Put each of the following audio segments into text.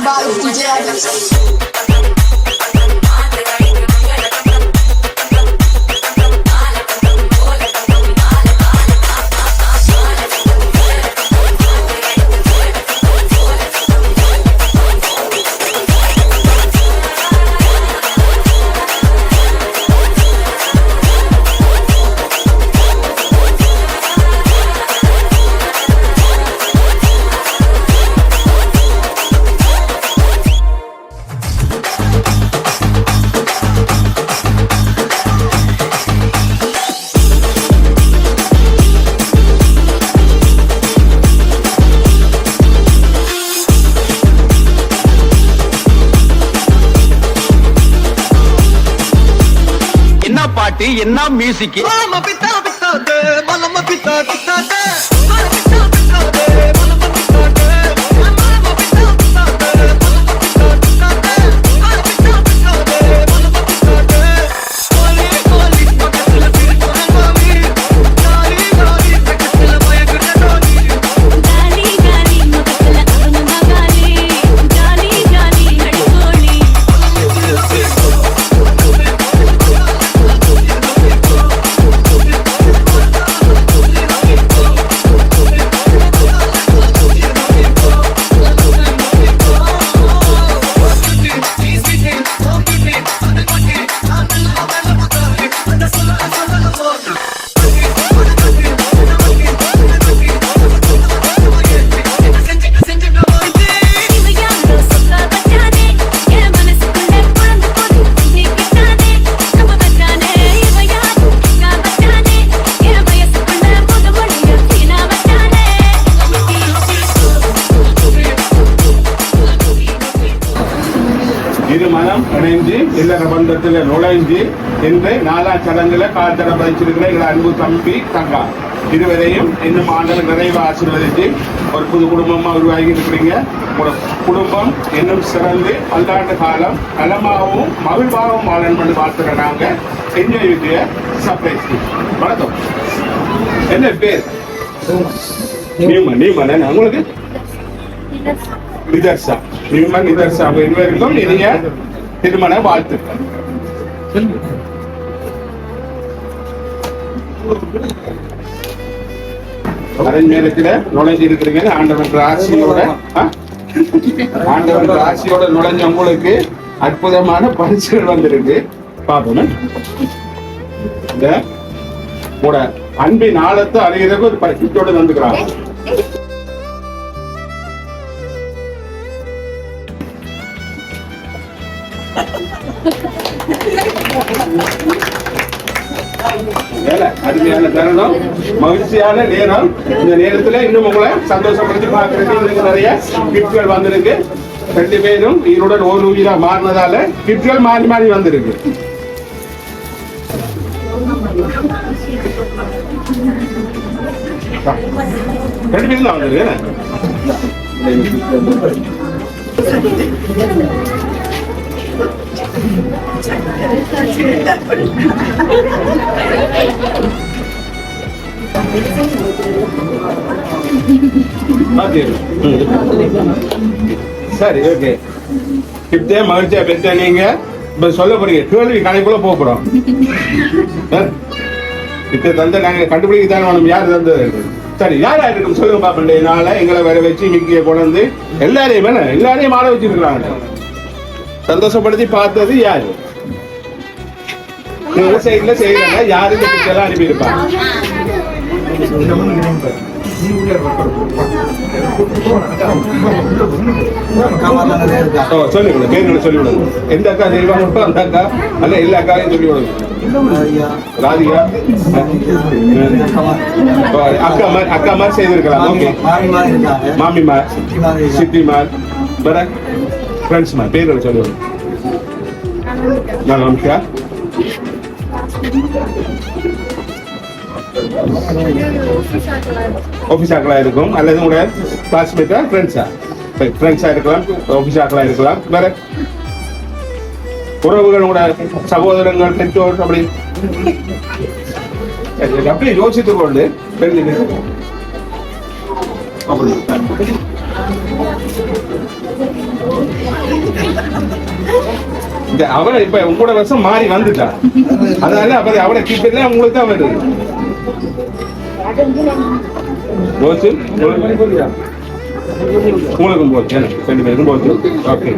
by DJ Adams. என்ன music மனம் இணைந்து இல்லற பந்தத்தில் நுழைந்து என்று நாலா சடங்குல காத்தட பதிச்சிருக்கிற எங்கள் அன்பு தம்பி தங்கா இருவரையும் இன்னும் ஆண்டவர் நிறைவு ஆசீர்வதித்து ஒரு புது குடும்பமா உருவாகி இருக்கிறீங்க. உங்களோட குடும்பம் இன்னும் சிறந்து பல்லாண்டு காலம் நலமாகவும் மகிழ்வாகவும் வாழணும் என்று வாழ்த்துற நாங்க என்ஜாய் வித் சர்ப்ரைஸ். வணக்கம். என்ன பேர்? நீமன். உங்களுக்கு நிதர்சா. நீமன் நிதர்சா இருவருக்கும் இனிய திருமண வாழ்த்துக்கள். அரண்மேலத்துல நுழைஞ்சு இருக்கிறீங்க. ஆண்டவன் ஆட்சியோட நுழைஞ்ச உங்களுக்கு அற்புதமான பரிசுகள் வந்திருக்கு. பாப்போம். இந்த கூட அன்பின் ஆழத்தை அறிகிறதுக்கு ஒரு பரிசுத்தோட வந்துக்கிறாங்க. அருமையான தருணம், மகிழ்ச்சியான நேரம். இந்த நேரத்துல இன்னும் உங்களை சந்தோஷப்படுத்தி பார்க்கறதுக்கு நிறைய கிஃப்ட்கள் வந்திருக்கு. 2 பேரும் ஈருடன் ஒரு உயிரா மாறினதால கிஃப்ட்கள் மாறி மாறி வந்திருக்கு. ரெண்டு பேரும் தான் வந்திருக்கு. சரி, ஓகே. இப்ப மகிழ்ச்சியா பெற்ற நீங்க இப்ப சொல்ல போறீங்க, கேள்வி கணக்குள்ள போறோம். இப்ப தந்த நாங்க கண்டுபிடிக்க தானே வேணும் யாரு தந்தது. சரி, யாரா இருக்கும் சொல்லுங்க பாப்பா. நாளை எங்களை வர வச்சு மிக்கிய கொண்டு எல்லாரையும் ஆள வச்சிருக்கிறாங்க. சந்தோஷப்படுத்தி பார்த்தது யாரு? சைட்ல செய்யறாங்க. யாரு அனுப்பி இருப்பாங்க? சொல்லிவிடுங்க, பேர்களை சொல்லிவிடுங்க. எந்த அக்கா செய்வாங்க அந்த அக்கா அல்ல எல்லா அக்காவையும் சொல்லிவிடுங்க. ராதிகா அக்கா மாதிரி செய்திருக்கலாம். ஓகே. மாமிமார், சித்திமார், ஃப்ரெண்ட்ஸ் மாதிரி பேர்களை சொல்லிவிடுங்க. அனுஷா, ஆபீஸ் ஆக்களா இருக்கும் அல்லது உங்களோட கிளாஸ்மேட்டா ஃப்ரெண்ட்ஸா இருக்கலாம், ஆபீஸ் ஆக்களா இருக்கலாம். வேற உறவுகளோட சகோதரங்கள், பெற்றோர் அப்படி அப்படி யோசித்துக் கொண்டு அப்படி அவன் இப்ப உங்களோட வருஷம் மாறி வந்துட்டான், அதனால அப்ப அவளை கீப்பில உங்களுக்கு தான் வருது. போச்சு உங்களுக்கும் போச்சு, 2 பேருக்கும் போச்சு. ஓகே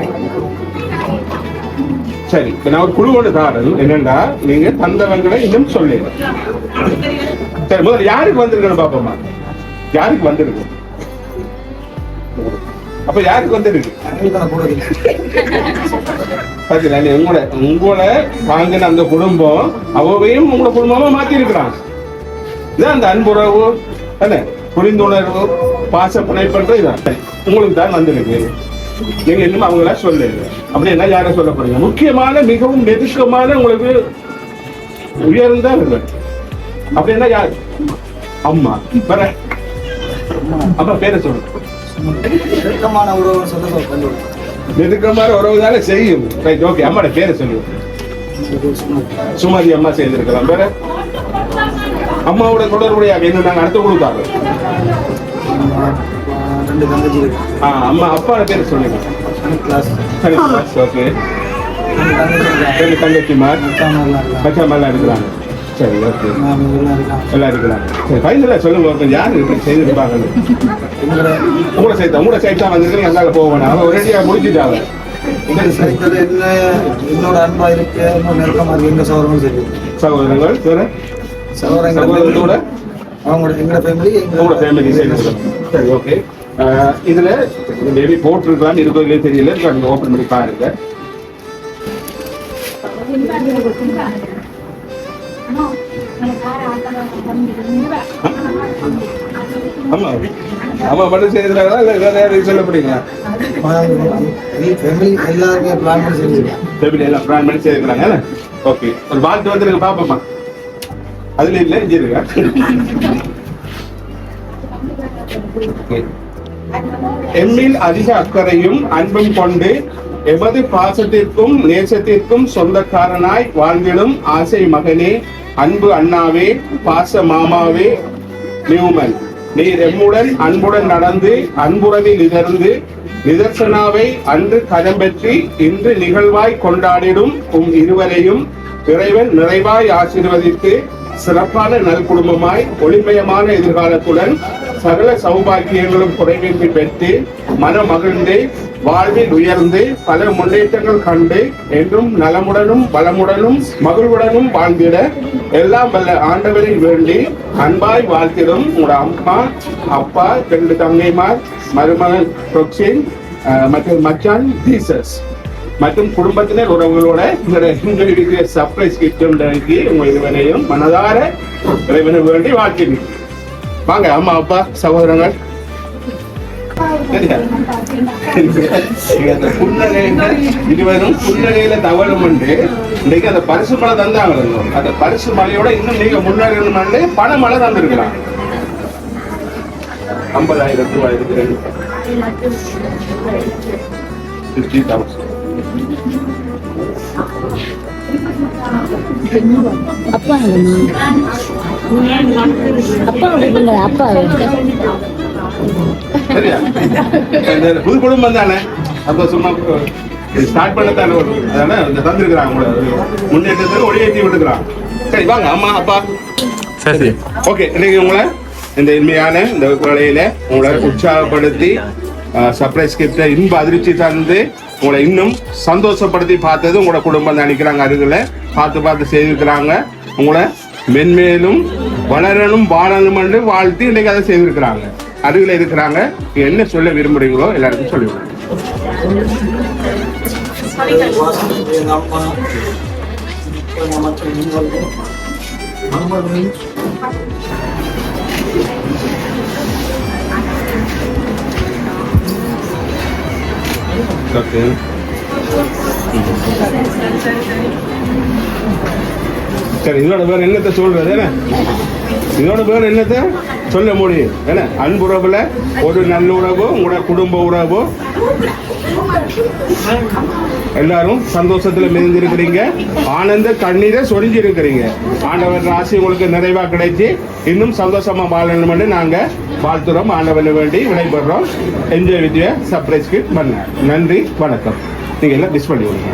சரி, நான் ஒரு குழுவோட தாரல் என்னண்டா, நீங்க தந்தவங்களை இன்னும் சொல்லுங்க. சரி, முதல்ல யாருக்கு வந்திருக்கணும் பாப்போமா? யாருக்கு வந்திருக்கு? அப்ப யாருக்கு வந்திருக்கு? உங்களை வாங்கின அந்த குடும்பம் அவையும் உங்களோட குடும்பமா மாத்தி இருக்கிறாங்க. இதான் அந்த அன்புறவு, புரிந்துணர்வு, பாச பிணைப்பன்ற இதான் உங்களுக்கு தான் வந்திருக்கு. நீங்க இன்னும் அவங்கள சொல்லுங்க. அப்படி என்ன யார சொல்ல போறீங்க? முக்கியமான மிகவும் நெருக்கமான உங்களுக்கு உயர்ந்த அப்படின்னா யாரு? அம்மா. வர அப்பா பேரை சொல்லுங்க. நெருக்கமான உறவு தானே செய்யும். Right, okay. அம்மாட பேரை சொல்லுங்க. சுமதி அம்மா செய்திருக்கலாம். வேற அம்மாவோட தொடர்புடைய என்ன நாங்க அடுத்து கொடுத்தாங்க. அம்மா அப்பாவோட பேரை சொல்லுங்க. ஓகே, 2 தங்கச்சிமார் மச்சாமெல்லாம் இருக்கிறாங்க. சரி, ஓகே, எல்லாம் இருக்கிறாங்க. சரி, ஃபைனலா சொல்லுங்க, யாரு செய்திருப்பாங்க? உங்களோட சைட் தான் வந்திருக்கு. எங்கால போவேன் அவன் ஒரேடியா முடிச்சுட்டாங்க. என்னோட அன்பா இருக்கு, நெருக்கமா இருக்கு. எங்க சகோதரங்கள் வேற சகோதரங்களோட அவங்களோட எங்களோட ஃபேமிலி சரி, ஓகே. இதுல மேபி போட்டிருக்கலாம், இருக்கோ இல்லையே தெரியல. நீங்க ஓபன் பண்ணி பாருங்க. ஆமா, ஆமா மட்டும் செய்யறாங்களா இல்ல வேற யாரும் சொல்ல போறீங்க? எல்லாருமே பிளான் பண்ணி செஞ்சிருக்காங்க. எல்லாம் பிளான் பண்ணி செய்யறாங்க. ஓகே, ஒரு வாழ்த்து வந்து நீங்க பாப்போமா? அதுல இல்ல இங்க இருக்கா? எம்மில் அதிக அக்கறையும் அன்பும் கொண்டு எமது பாசத்திற்கும் நேசத்திற்கும் சொந்தக்காரனாய் வாழ்ந்திடும் ஆசை மகனே, அன்பு அண்ணாவே, பாச மாமாவே நியூமன், நீர் எம்முடன் அன்புடன் நடந்து அன்புறவில் இருந்து நிதர்சனாவை அன்று கடம்பெற்றி இன்று நிகழ்வாய் கொண்டாடிடும் இருவரையும் இறைவன் நிறைவாய் ஆசீர்வதித்து சிறப்பான நல் குடும்பமாய் ஒளிமயமான எதிர்காலத்துடன் சகல சௌபாகியங்களும் குறைவின்றி பெற்று மன மகிழ்ந்து வாழ்வில் உயர்ந்து பல முன்னேற்றங்கள் கண்டு என்றும் நலமுடனும் பலமுடனும் மகிழ்வுடனும் வாழ்ந்திட எல்லாம் வல்ல ஆண்டவரை வேண்டி அன்பாய் வாழ்த்திடும் உங்களோட அம்மா, அப்பா, 2 தங்கைமார், மருமகன் ரொக்சின் மற்றும் மச்சான் ஜீசஸ் மற்றும் குடும்பத்தினர் உறவுகளோட இந்த சர்ப்ரைஸ் கிஃப்ட் உங்க இறைவனையும் மனதார இறைவனை வேண்டி வாழ்த்தினேன். வாங்க அம்மா, அப்பா, சகோதரங்கள். இருவரும் புன்னகையில தவறும் இன்னைக்கு அந்த பரிசு மழை தந்தாங்க. அந்த பரிசு மழையோட இன்னும் நீங்க முன்னேறணும் பண மழை தந்திருக்கலாம். 50,000 ரூபாய் இருக்கு. 50,000. அப்பா அப்பா சரியா? புது குடும்பம் தானே, அப்ப சும்மா ஸ்டார்ட் பண்ணத்தானே அதனால தந்திருக்கிறாங்க. முன்னேற்றத்துக்கு ஒளியேற்றி விட்டுக்கிறாங்க. சரி, வாங்க அம்மா, அப்பா. சரி, ஓகே. இன்னைக்கு உங்களை இந்த இனிமையான இந்த வேலையில உங்களை உற்சாகப்படுத்தி சர்ப்ரைஸ் கிஃப்ட் இன்ப அதிர்ச்சி தந்து உங்களை இன்னும் சந்தோஷப்படுத்தி பார்த்தது உங்களோட குடும்பம் நினைக்கிறாங்க. அருகில் பார்த்து செய்திருக்கிறாங்க. உங்களை மென்மேலும் வளரணும் வாழணும் என்று வாழ்த்து இன்னைக்கு அதை செய்திருக்கிறாங்க. அருகில் இருக்கிறாங்க. என்ன சொல்ல விரும்புறீங்களோ எல்லாருக்கும் சொல்லுவாங்க. ஓகே, சரி. இதோட பேர் என்னத்தை சொல்றது? இதோட பேர் என்னத்தை சொல்ல முடியும்? ஏன்னா அன்புறவுல ஒரு நல்லுறவு, உங்களோட குடும்ப உறவு, எல்லாரும் சந்தோஷத்துல மிதந்திருக்கிறீங்க. ஆனந்த கண்ணீரை சொரிஞ்சிருக்கிறீங்க. ஆண்டவர் ராசி உங்களுக்கு நிறைவா கிடைச்சி இன்னும் சந்தோஷமா வாழணும்னு நாங்க வாழ்த்துறோம். ஆண்டவனை வேண்டி விடைபெறோம். என்ஜாய் வித் சர்ப்ரைஸ் கிஃப்ட் பண்ண. நன்றி, வணக்கம். நீங்க எல்லாம் மிஸ் பண்ணி விடுங்க.